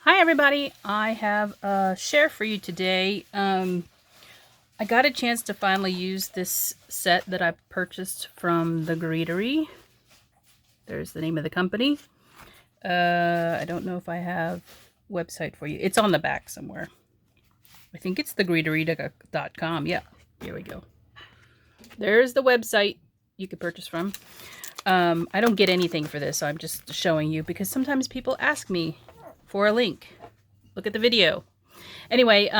Hi everybody, I have a share for you today. I got a chance to finally use this set that I purchased from the Greetery. There's the name of the company. I don't know if I have a website for you. It's on the back somewhere. I think it's thegreetery.com. Yeah, here we go. There's the website you could purchase from. I don't get anything for this, so I'm just showing you because sometimes people ask me for a link. Look at the video. Anyway,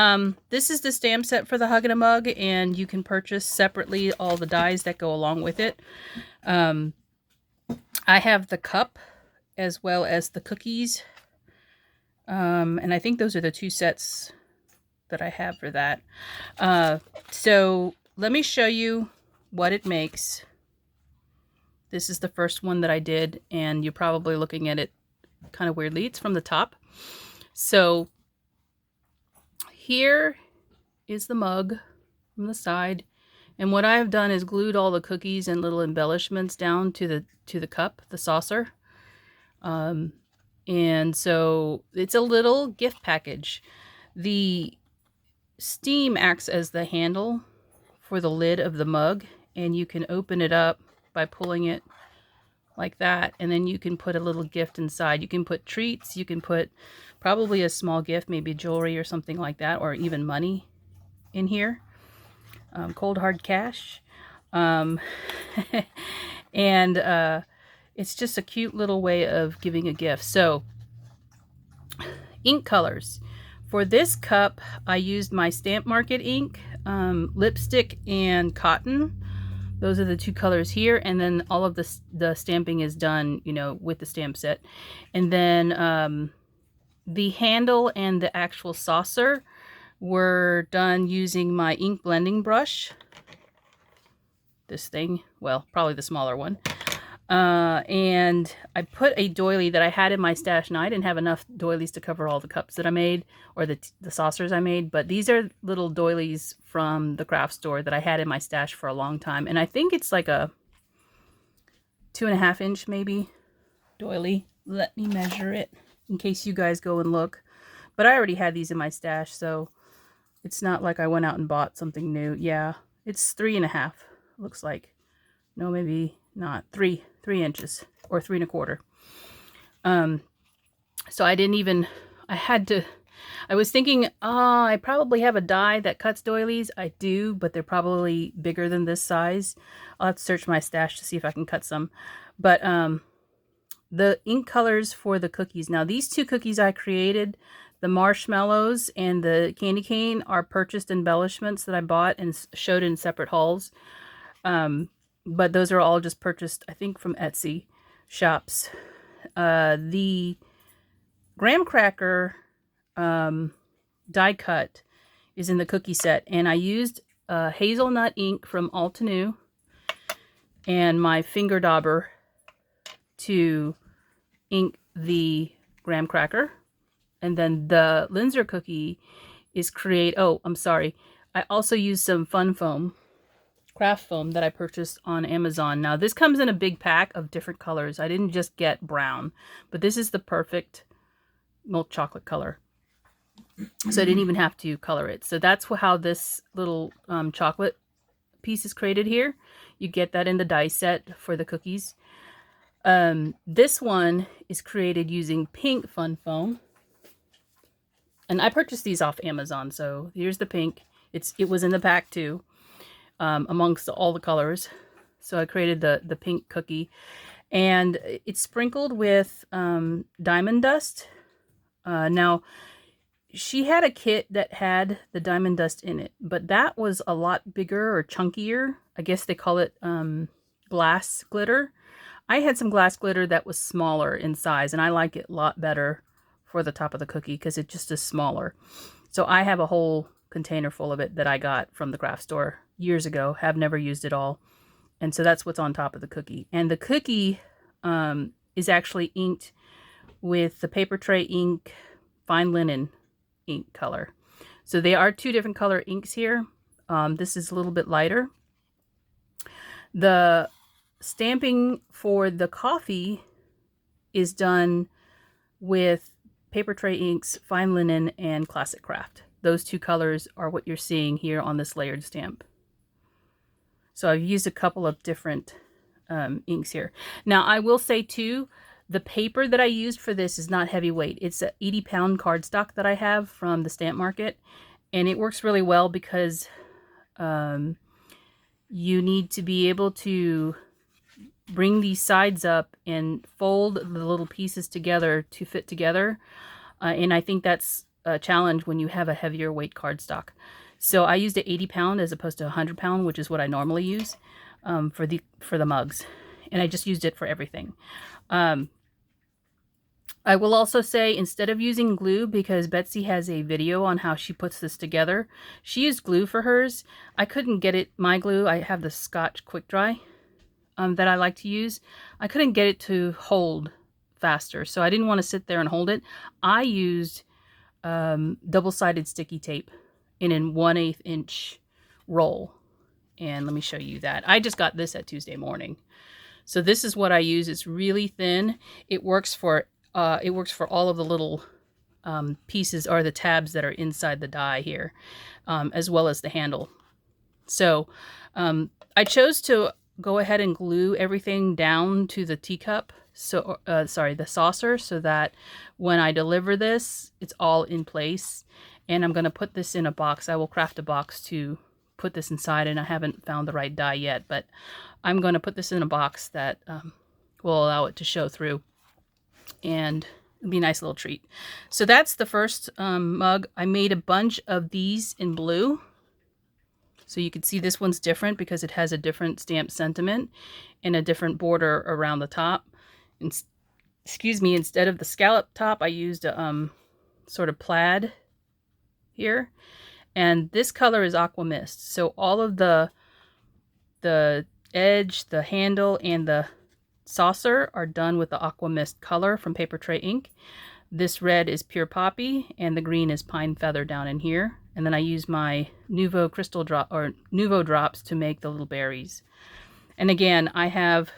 this is the stamp set for the Hug and a Mug, and you can purchase separately all the dies that go along with it. I have the cup as well as the cookies, and I think those are the two sets that I have for that. So let me show you what it makes. This is the first one that I did, and you're probably looking at it kind of weirdly. It's from the top. So here is the mug from the side, and what I have done is glued all the cookies and little embellishments down to the cup, the saucer. And so it's a little gift package. The steam acts as the handle for the lid of the mug, and you can open it up by pulling it like that, and then you can put a little gift inside. You can put treats, you can put probably a small gift, maybe jewelry or something like that, or even money in here. Cold hard cash. And it's just a cute little way of giving a gift. So ink colors. For this cup, I used my Stamp Market ink, lipstick and cotton. Those are the two colors here, and then all of the stamping is done, you know, with the stamp set. And then the handle and the actual saucer were done using my ink blending brush. This thing, well, probably the smaller one. And I put a doily that I had in my stash, and I didn't have enough doilies to cover all the cups that I made, or the saucers I made, but these are little doilies from the craft store that I had in my stash for a long time, and I think it's like a 2.5 inch maybe doily. Let me measure it in case you guys go and look, but I already had these in my stash, so it's not like I went out and bought something new. Yeah, it's 3.5, looks like. No, maybe not. 3 inches or 3.25. So I didn't even, I was thinking, I probably have a die that cuts doilies. I do, but they're probably bigger than this size. I'll have to search my stash to see if I can cut some. But the ink colors for the cookies. Now, these two cookies I created, the marshmallows and the candy cane, are purchased embellishments that I bought and showed in separate hauls. But those are all just purchased, I think, from Etsy shops. The graham cracker die cut is in the cookie set, and I used hazelnut ink from Altenew and my finger dauber to ink the graham cracker. And then the Linzer cookie is I also used some fun foam, craft foam, that I purchased on Amazon. Now this comes in a big pack of different colors. I didn't just get brown, but this is the perfect milk chocolate color. So I didn't even have to color it. So that's how this little chocolate piece is created here. You get that in the die set for the cookies. This one is created using pink fun foam. And I purchased these off Amazon. So here's the pink. It was in the pack too. Amongst all the colors. So I created the pink cookie, and it's sprinkled with diamond dust. Now, she had a kit that had the diamond dust in it, but that was a lot bigger or chunkier. I guess they call it glass glitter. I had some glass glitter that was smaller in size, and I like it a lot better for the top of the cookie because it just is smaller. So I have a whole container full of it that I got from the craft store years ago. Have never used it all, and so that's what's on top of the cookie. And the cookie is actually inked with the paper tray ink fine linen ink color. So they are two different color inks here. This is a little bit lighter. The stamping for the coffee is done with Papertrey Inks Fine Linen and Classic Craft. Those two colors are what you're seeing here on this layered stamp. So I've used a couple of different inks here. Now I will say too, the paper that I used for this is not heavyweight. It's an 80-pound cardstock that I have from the Stamp Market, and it works really well because you need to be able to bring these sides up and fold the little pieces together to fit together. And I think that's a challenge when you have a heavier weight cardstock. So I used an 80-pound as opposed to a 100-pound, which is what I normally use for the mugs. And I just used it for everything. I will also say, instead of using glue, because Betsy has a video on how she puts this together, she used glue for hers. I couldn't get it, my glue, I have the Scotch Quick Dry that I like to use. I couldn't get it to hold faster, so I didn't want to sit there and hold it. I used double-sided sticky tape in a 1/8 inch roll. And let me show you that. I just got this at Tuesday morning. So this is what I use. It's really thin. It works for all of the little pieces or the tabs that are inside the die here, as well as the handle. So I chose to go ahead and glue everything down to the teacup, so the saucer, so that when I deliver this, it's all in place. And I'm going to put this in a box. I will craft a box to put this inside, and I haven't found the right die yet, but I'm going to put this in a box that will allow it to show through, and it'll be a nice little treat. So that's the first mug. I made a bunch of these in blue. So you can see this one's different because it has a different stamp sentiment and a different border around the top. And, excuse me, instead of the scallop top, I used a sort of plaid here. And this color is Aqua Mist. So all of the edge, the handle, and the saucer are done with the Aqua Mist color from Papertrey Ink. This red is Pure Poppy, and the green is Pine Feather down in here. And then I use my Nuvo crystal drop or Nuvo drops to make the little berries. And again, I have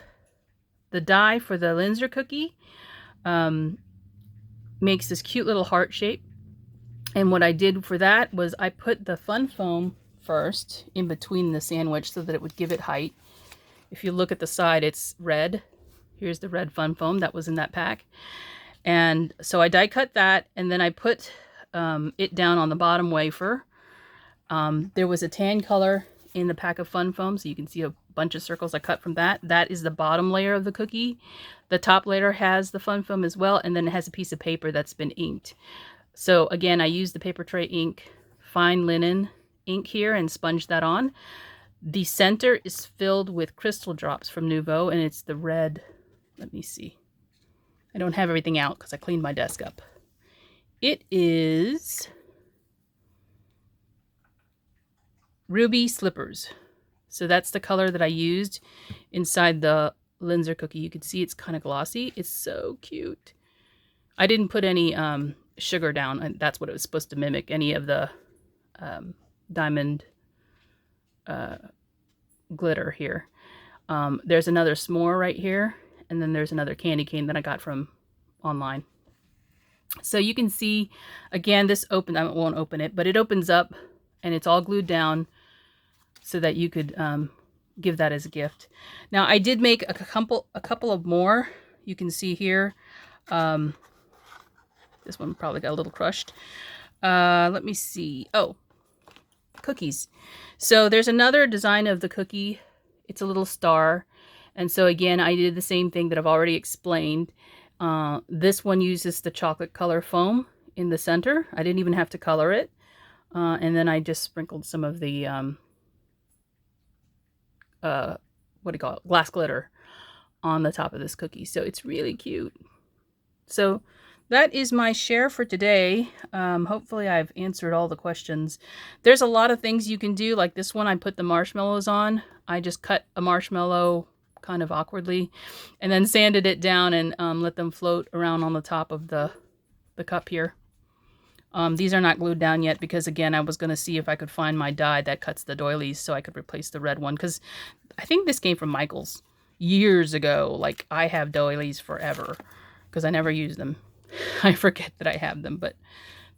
the die for the Linzer cookie. Makes this cute little heart shape. And what I did for that was I put the fun foam first in between the sandwich so that it would give it height. If you look at the side, it's red. Here's the red fun foam that was in that pack. And so I die cut that, and then I put it down on the bottom wafer. There was a tan color in the pack of fun foam, so you can see a bunch of circles I cut from that. That is the bottom layer of the cookie. The top layer has the fun foam as well, and then it has a piece of paper that's been inked. So again, I used the Papertrey Ink Fine Linen ink here and sponged that on. The center is filled with crystal drops from Nuvo, and it's the red. Let me see. I don't have everything out because I cleaned my desk up. It is Ruby Slippers. So that's the color that I used inside the Linzer cookie. You can see it's kind of glossy. It's so cute. I didn't put any sugar down, and that's what it was supposed to mimic, any of the diamond glitter here. There's another s'more right here, and then there's another candy cane that I got from online. So you can see, again, this I won't open it, but it opens up and it's all glued down so that you could give that as a gift. Now I did make a couple of more. You can see here. This one probably got a little crushed. Let me see. Oh, cookies. So there's another design of the cookie. It's a little star. And so again, I did the same thing that I've already explained. This one uses the chocolate color foam in the center. I didn't even have to color it. And then I just sprinkled some of the, what do you call it? Glass glitter on the top of this cookie. So it's really cute. So that is my share for today. Hopefully I've answered all the questions. There's a lot of things you can do. Like this one, I put the marshmallows on. I just cut a marshmallow kind of awkwardly and then sanded it down and let them float around on the top of the cup here. These are not glued down yet because, again, I was going to see if I could find my die that cuts the doilies so I could replace the red one, because I think this came from Michaels years ago. Like, I have doilies forever because I never use them. I forget that I have them, but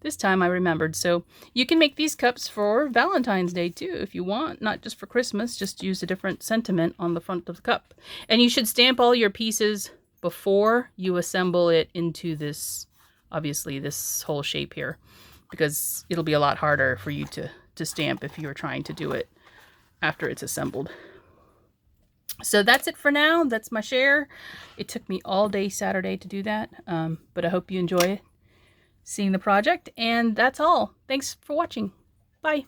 this time I remembered. So you can make these cups for Valentine's Day too if you want, not just for Christmas. Just use a different sentiment on the front of the cup. And you should stamp all your pieces before you assemble it into this, obviously this whole shape here, because it'll be a lot harder for you to stamp if you're trying to do it after it's assembled. So that's it for now. That's my share. It took me all day Saturday to do that, but I hope you enjoy seeing the project. And that's all. Thanks for watching. Bye.